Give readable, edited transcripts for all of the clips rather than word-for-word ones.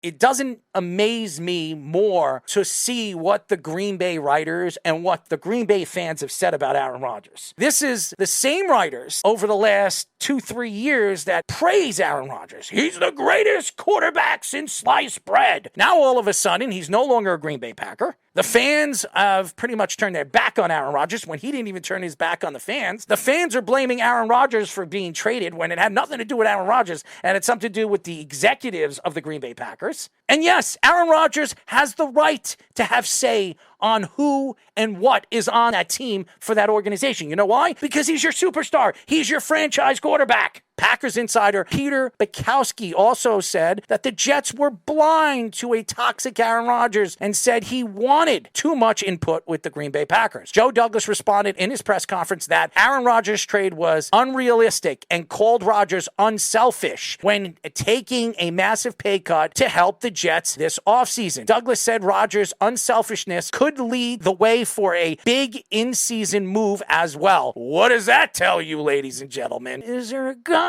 it doesn't amaze me more to see what the Green Bay writers and what the Green Bay fans have said about Aaron Rodgers. This is the same writers over the last 2-3 years that praise Aaron Rodgers. He's the greatest quarterback since sliced bread. Now all of a sudden, he's no longer a Green Bay Packer. The fans have pretty much turned their back on Aaron Rodgers when he didn't even turn his back on the fans. The fans are blaming Aaron Rodgers for being traded when it had nothing to do with Aaron Rodgers and it's something to do with the executives of the Green Bay Packers. And yes, Aaron Rodgers has the right to have say on who and what is on that team for that organization. You know why? Because he's your superstar. He's your franchise quarterback. Packers insider Peter Bukowski also said that the Jets were blind to a toxic Aaron Rodgers and said he wanted too much input with the Green Bay Packers. Joe Douglas responded in his press conference that Aaron Rodgers' trade was unrealistic and called Rodgers unselfish when taking a massive pay cut to help the Jets this offseason. Douglas said Rodgers' unselfishness could lead the way for a big in-season move as well. What does that tell you, ladies and gentlemen? Is there a guy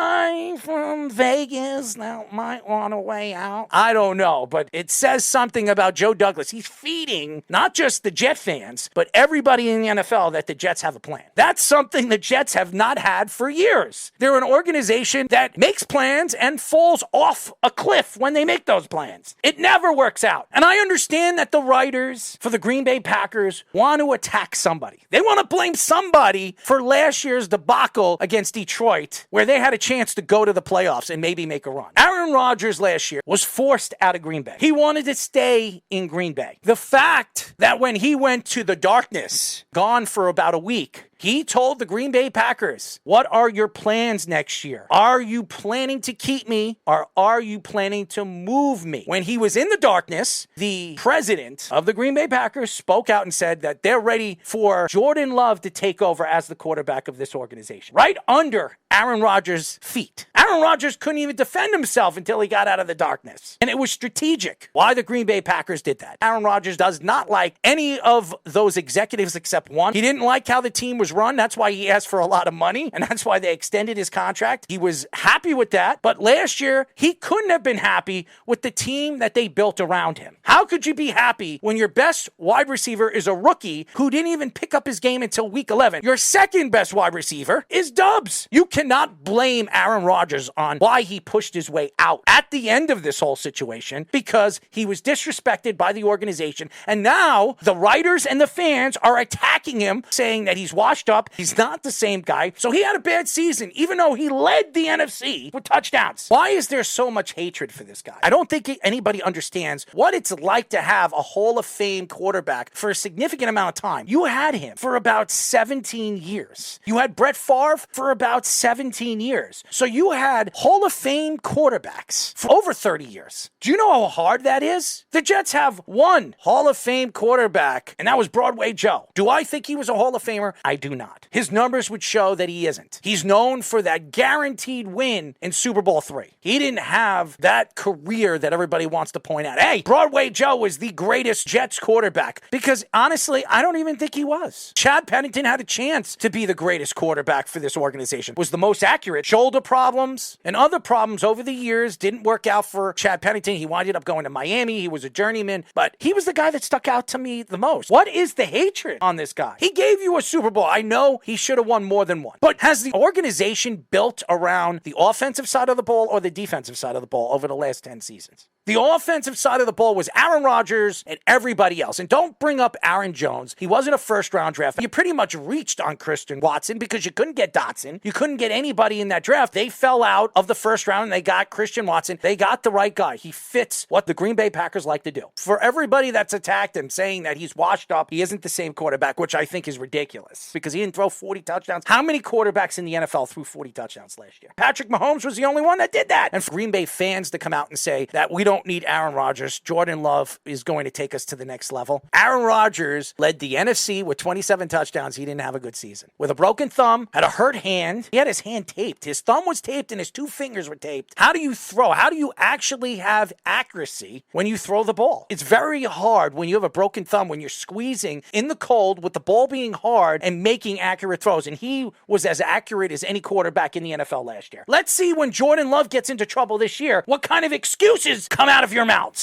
from Vegas that might want a way out? I don't know, but it says something about Joe Douglas. He's feeding not just the Jet fans, but everybody in the NFL that the Jets have a plan. That's something the Jets have not had for years. They're an organization that makes plans and falls off a cliff when they make those plans. It never works out. And I understand that the writers for the Green Bay Packers want to attack somebody. They want to blame somebody for last year's debacle against Detroit, where they had a chance to go to the playoffs and maybe make a run. Aaron Rodgers last year was forced out of Green Bay. He wanted to stay in Green Bay. The fact that when he went to the darkness, gone for about a week, he told the Green Bay Packers, what are your plans next year? Are you planning to keep me or are you planning to move me? When he was in the darkness, the president of the Green Bay Packers spoke out and said that they're ready for Jordan Love to take over as the quarterback of this organization. Right under Aaron Rodgers' feet. Aaron Rodgers couldn't even defend himself until he got out of the darkness. And it was strategic why the Green Bay Packers did that. Aaron Rodgers does not like any of those executives except one. He didn't like how the team was run. That's why he asked for a lot of money, and that's why they extended his contract. He was happy with that, but last year, he couldn't have been happy with the team that they built around him. How could you be happy when your best wide receiver is a rookie who didn't even pick up his game until week 11? Your second best wide receiver is Dubs. You cannot blame Aaron Rodgers on why he pushed his way out at the end of this whole situation because he was disrespected by the organization, and now the writers and the fans are attacking him, saying that he's washed up. He's not the same guy. So he had a bad season, even though he led the NFC with touchdowns. Why is there so much hatred for this guy? I don't think anybody understands what it's like to have a Hall of Fame quarterback for a significant amount of time. You had him for about 17 years. You had Brett Favre for about 17 years. So you had Hall of Fame quarterbacks for over 30 years. Do you know how hard that is? The Jets have one Hall of Fame quarterback, and that was Broadway Joe. Do I think he was a Hall of Famer? I do not. His numbers would show that he isn't. He's known for that guaranteed win in Super Bowl III. He didn't have that career that everybody wants to point out. Hey, Broadway Joe was the greatest Jets quarterback. Because honestly, I don't even think he was. Chad Pennington had a chance to be the greatest quarterback for this organization. Was the most accurate. Shoulder problems and other problems over the years didn't work out for Chad Pennington. He wound up going to Miami. He was a journeyman. But he was the guy that stuck out to me the most. What is the hatred on this guy? He gave you a Super Bowl. I know he should have won more than one. But has the organization built around the offensive side of the ball or the defensive side of the ball over the last 10 seasons? The offensive side of the ball was Aaron Rodgers and everybody else. And don't bring up Aaron Jones. He wasn't a first-round draft. You pretty much reached on Christian Watson because you couldn't get Dotson. You couldn't get anybody in that draft. They fell out of the first round and they got Christian Watson. They got the right guy. He fits what the Green Bay Packers like to do. For everybody that's attacked him saying that he's washed up, he isn't the same quarterback, which I think is ridiculous because he didn't throw 40 touchdowns. How many quarterbacks in the NFL threw 40 touchdowns last year? Patrick Mahomes was the only one that did that. And for Green Bay fans to come out and say that we don't need Aaron Rodgers, Jordan Love is going to take us to the next level. Aaron Rodgers led the NFC with 27 touchdowns. He didn't have a good season. With a broken thumb, had a hurt hand. He had his hand taped. His thumb was taped and his two fingers were taped. How do you throw? How do you actually have accuracy when you throw the ball? It's very hard when you have a broken thumb, when you're squeezing in the cold with the ball being hard and making accurate throws. And he was as accurate as any quarterback in the NFL last year. Let's see when Jordan Love gets into trouble this year, what kind of excuses come out of your mouths.